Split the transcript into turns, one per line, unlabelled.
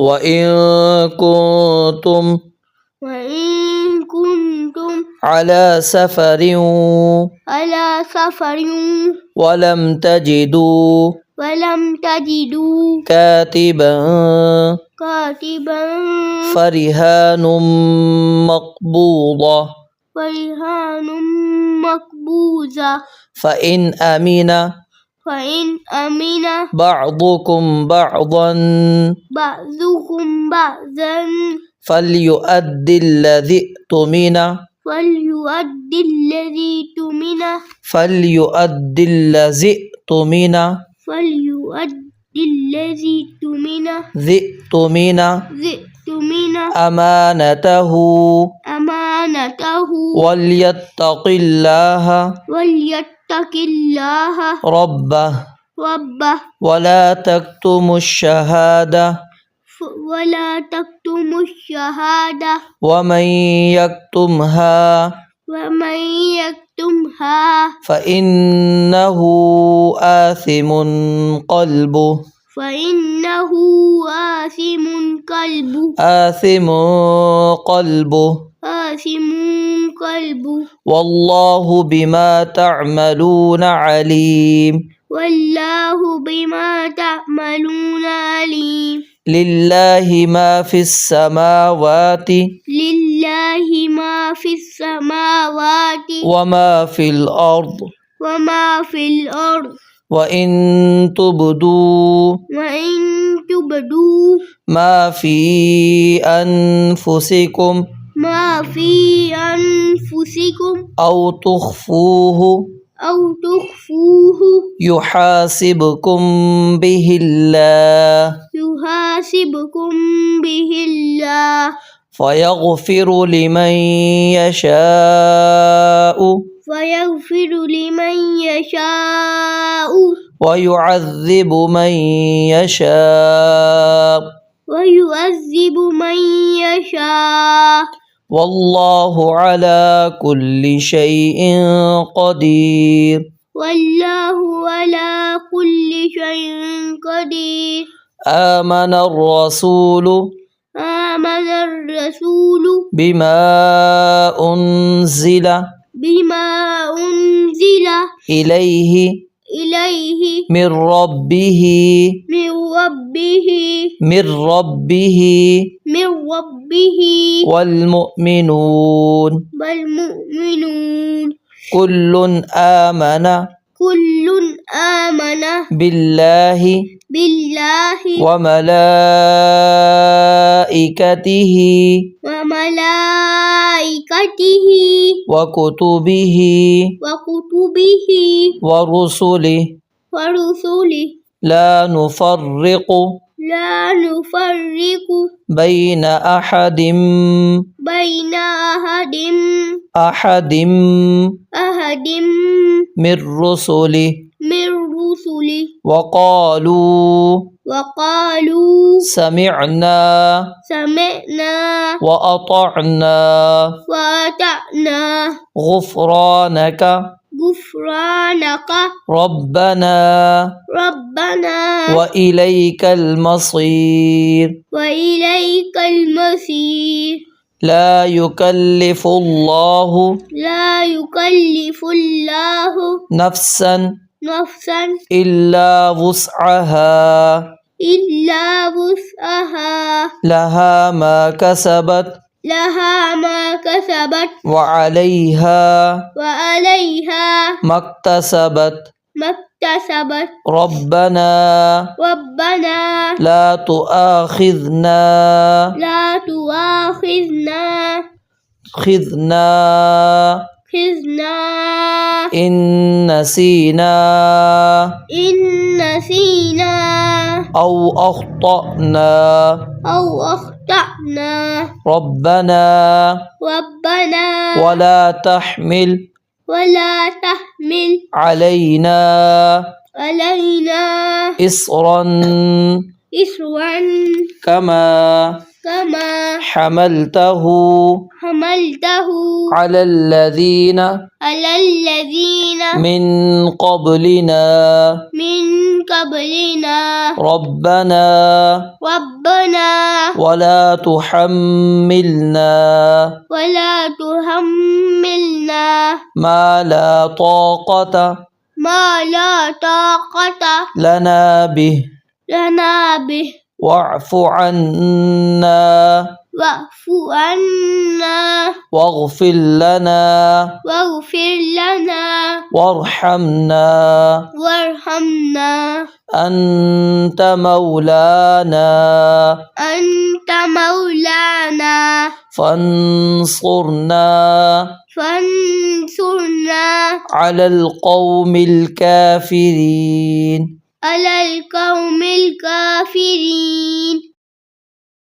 وإن كنتم على سفر ولم تجدوا كاتبا فرهان مقبوضة فإن أمن بعضكم بعضا فليؤدي الذي اؤتمن أمانته وليتق الله ربه ولا تكتموا الشهادة ومن يكتمها فإنه آثم قلبه والله بما تعملون عليم لله ما في السماوات وما في الأرض وإن تبدوا ما في أنفسكم أو تخفوه يحاسبكم به الله فيغفر لمن يشاء ويعذب من يشاء والله على كل شيء قدير آمن الرسول بما أنزل إليه من ربه والمؤمنون كل آمن بالله وملائكته وكتبه ورسله لا نفرق بين أحد من رسله وقالوا سمعنا وأطعنا غفرانك ربنا وإليك المصير لا يكلف الله نفسا إلا وسعها لها ما كسبت وعليها ما اكتسبت ربنا لا تؤاخذنا إن نسينا أو أخطأنا ربنا ولا تحمل علينا إصرا كما حملته على الذين من قبلنا ربنا ولا تحملنا ما لا طاقة لنا به واعف عنا واغفر لنا وارحمنا أنت مولانا فانصرنا على القوم الكافرين